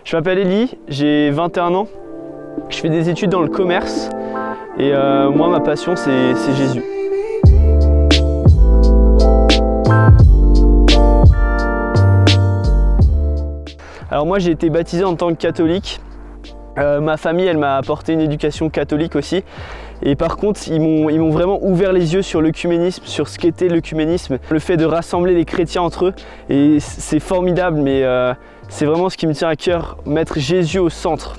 Je m'appelle Elie, j'ai 21 ans, je fais des études dans le commerce et moi ma passion c'est Jésus. Alors moi j'ai été baptisé en tant que catholique. Ma famille elle m'a apporté une éducation catholique aussi et par contre ils m'ont vraiment ouvert les yeux sur l'œcuménisme, sur ce qu'était l'œcuménisme, le fait de rassembler les chrétiens entre eux, et c'est formidable, mais c'est vraiment ce qui me tient à cœur, mettre Jésus au centre.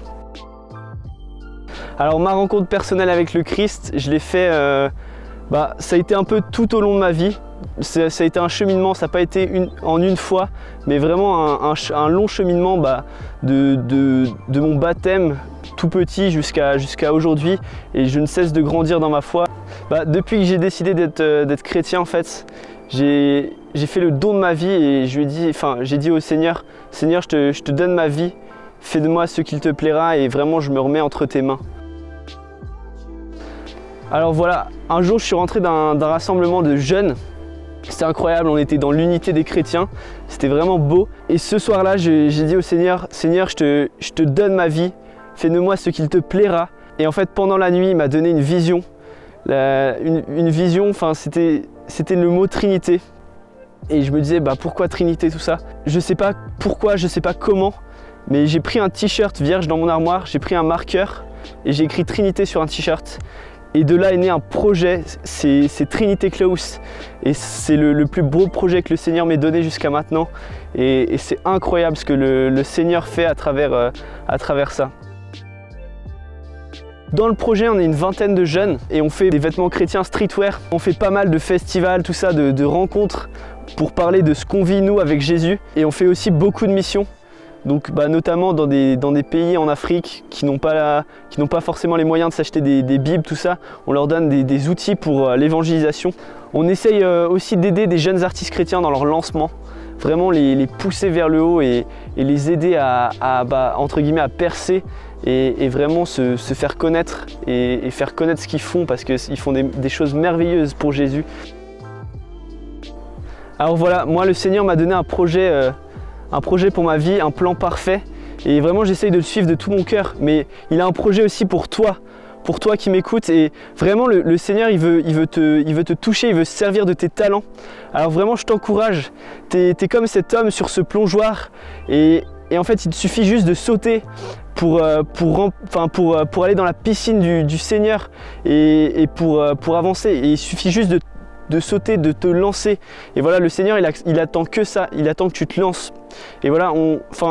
Alors ma rencontre personnelle avec le Christ, je l'ai fait, ça a été un peu tout au long de ma vie. Ça a été un cheminement, ça n'a pas été en une fois, mais vraiment un long cheminement de mon baptême tout petit jusqu'à aujourd'hui, et je ne cesse de grandir dans ma foi. Depuis que j'ai décidé d'être chrétien, en fait, j'ai fait le don de ma vie et j'ai dit au Seigneur, Seigneur, je te donne ma vie, fais de moi ce qu'il te plaira, et vraiment je me remets entre tes mains. Alors voilà, un jour je suis rentré d'un rassemblement de jeunes. C'était incroyable, on était dans l'unité des chrétiens, c'était vraiment beau. Et ce soir-là, j'ai dit au Seigneur, Seigneur, je te donne ma vie, fais de moi ce qu'il te plaira. Et en fait, pendant la nuit, il m'a donné une vision. Une vision, c'était le mot Trinité. Et je me disais, pourquoi Trinité, tout ça? Je sais pas pourquoi, je sais pas comment, mais j'ai pris un t-shirt vierge dans mon armoire, j'ai pris un marqueur et j'ai écrit Trinité sur un t-shirt. Et de là est né un projet, c'est Trinité Klaus. Et c'est le plus beau projet que le Seigneur m'ait donné jusqu'à maintenant. Et c'est incroyable ce que le Seigneur fait à travers ça. Dans le projet, on est une vingtaine de jeunes et on fait des vêtements chrétiens streetwear. On fait pas mal de festivals, tout ça, de rencontres pour parler de ce qu'on vit nous avec Jésus. Et on fait aussi beaucoup de missions. Donc notamment dans des pays en Afrique qui n'ont pas forcément les moyens de s'acheter des bibles, tout ça, on leur donne des outils pour l'évangélisation. On essaye aussi d'aider des jeunes artistes chrétiens dans leur lancement, vraiment les pousser vers le haut et les aider entre guillemets à percer et vraiment se faire connaître et faire connaître ce qu'ils font, parce qu'ils font des choses merveilleuses pour Jésus. Alors voilà, moi le Seigneur m'a donné un projet pour ma vie, un plan parfait, et vraiment j'essaye de le suivre de tout mon cœur, mais il a un projet aussi pour toi qui m'écoutes, et vraiment le Seigneur il veut te toucher, il veut se servir de tes talents. Alors vraiment je t'encourage, t'es comme cet homme sur ce plongeoir, et en fait il te suffit juste de sauter pour aller dans la piscine du Seigneur et pour avancer, et il suffit juste de sauter, de te lancer. Et voilà, le Seigneur il attend que ça, il attend que tu te lances. Et voilà,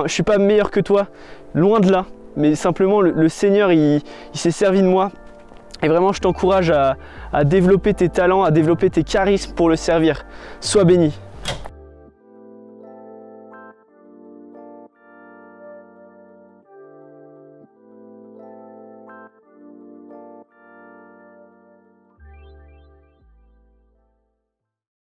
je suis pas meilleur que toi, loin de là, mais simplement le Seigneur il s'est servi de moi, et vraiment je t'encourage à développer tes talents, à développer tes charismes pour le servir. Sois béni.